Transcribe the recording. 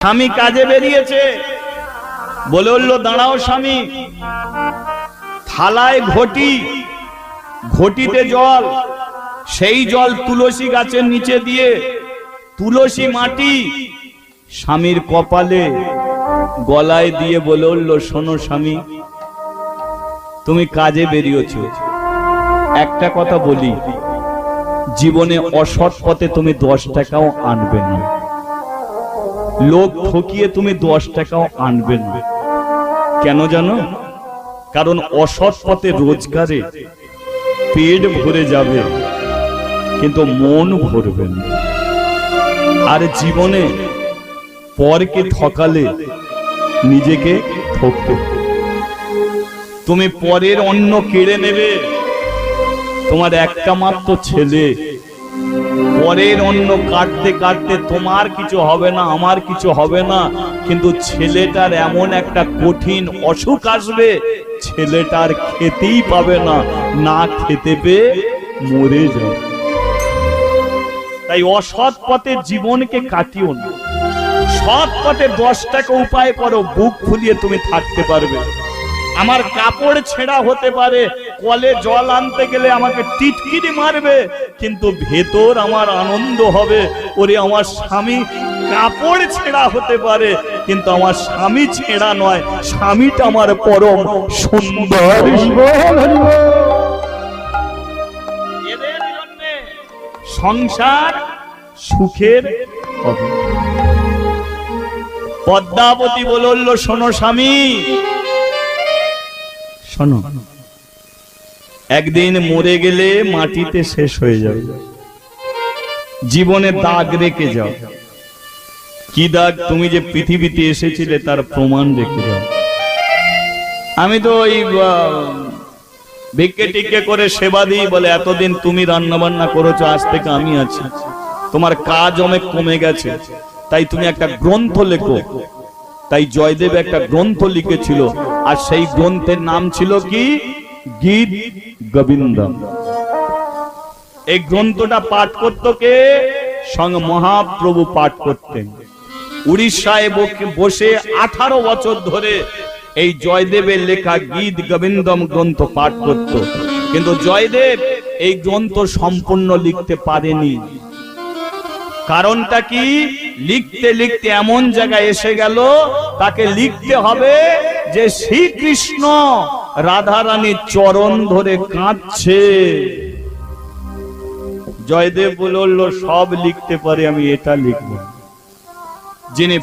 স্বামী কাজে বেরিয়েছে, বলে উঠলো দাঁড়াও স্বামী, থালায় ঘটি, ঘটিতে জল, সেই জল তুলসী গাছের নিচে দিয়ে তুলসী মাটি স্বামীর কপালে গলায় দিয়ে বলে উঠলো শোনো স্বামী, তুমি কাজে বেরিয়েছ, একটা কথা বলি, জীবনে অসৎ পথে তুমি 10 টাকাও আনবে না, লোক ঠকিয়ে তুমি 10 টাকাও আনবে না। কেন জানো? কারণ অসৎ পথে রোজগারে পেট ভরে যাবে কিন্তু মন ভরবে না। আর জীবনে পরকে ঠকালে নিজেকে ঠকতে, তুমি পরের অন্ন কেড়ে নেবে, তোমার একটা মাত্র ছেলে, পরের অন্ন কাটতে কাটতে তোমার কিছু হবে না, আমার কিছু হবে না, কিন্তু ছেলেটার এমন একটা কঠিন অসুখ আসবে, ছেলেটার খেতেই পাবে না, না খেতে পেয়ে মরে যাবে। তাই অসৎ পথে জীবনকে কাটিও না, সৎ পথে 10 টাকা উপায় করো, বুক ফুলিয়ে তুমি থাকতে পারবে। আমার কাপড় ছেঁড়া হতে পারে, কলে জল আনতে গেলে আমাকে টিটকিরি মারবে, কিন্তু ভেতর আমার আনন্দ হবে, ওরে আমার স্বামী কাপড় ছেঁড়া হতে পারে কিন্তু আমার স্বামী ছেঁড়া নয়, স্বামীটা আমার পরম সুন্দর। এদের জন্য সংসার সুখের হবে। পদ্মাবতী বলল শোনো স্বামী, শোনো, একদিন মরে গেলে মাটিতে শেষ হয়ে যাবে, জীবনে দাগ রেখে যাও। কি দাগ? তুমি যে পৃথিবীতে এসেছিলে তার প্রমাণ রেখে যাও। আমি তো ওই ভিক্ষে টিক্ষে করে সেবা দিই বলে এতদিন তুমি রান্না বান্না করেছো, আজ থেকে আমি আছি, তোমার কাজ অনেক কমে গেছে, তাই তুমি একটা গ্রন্থ লেখো। তাই জয়দেব একটা গ্রন্থ লিখেছিল, আর সেই গ্রন্থের নাম ছিল কি? গীত গোবিন্দম। এই গ্রন্থটা পাঠ করত কে? স্বয়ং মহাপ্রভু পাঠ করতেন। উড়িষ্যায় বসে 18 বছর ধরে এই জয়দেবের লেখা গীত গোবিন্দম গ্রন্থ পাঠ করত, কিন্তু জয়দেব এই গ্রন্থ সম্পূর্ণ লিখতে পারেনি। কারণটা কি? লিখতে লিখতে এমন জায়গায় এসে গেল, তাকে লিখতে হবে যে শ্রীকৃষ্ণ রাধারানীর চরণ ধরে কাঁদছে। জয়দেব বলল সব লিখতে পারে, আমি এটা লিখব। যিনি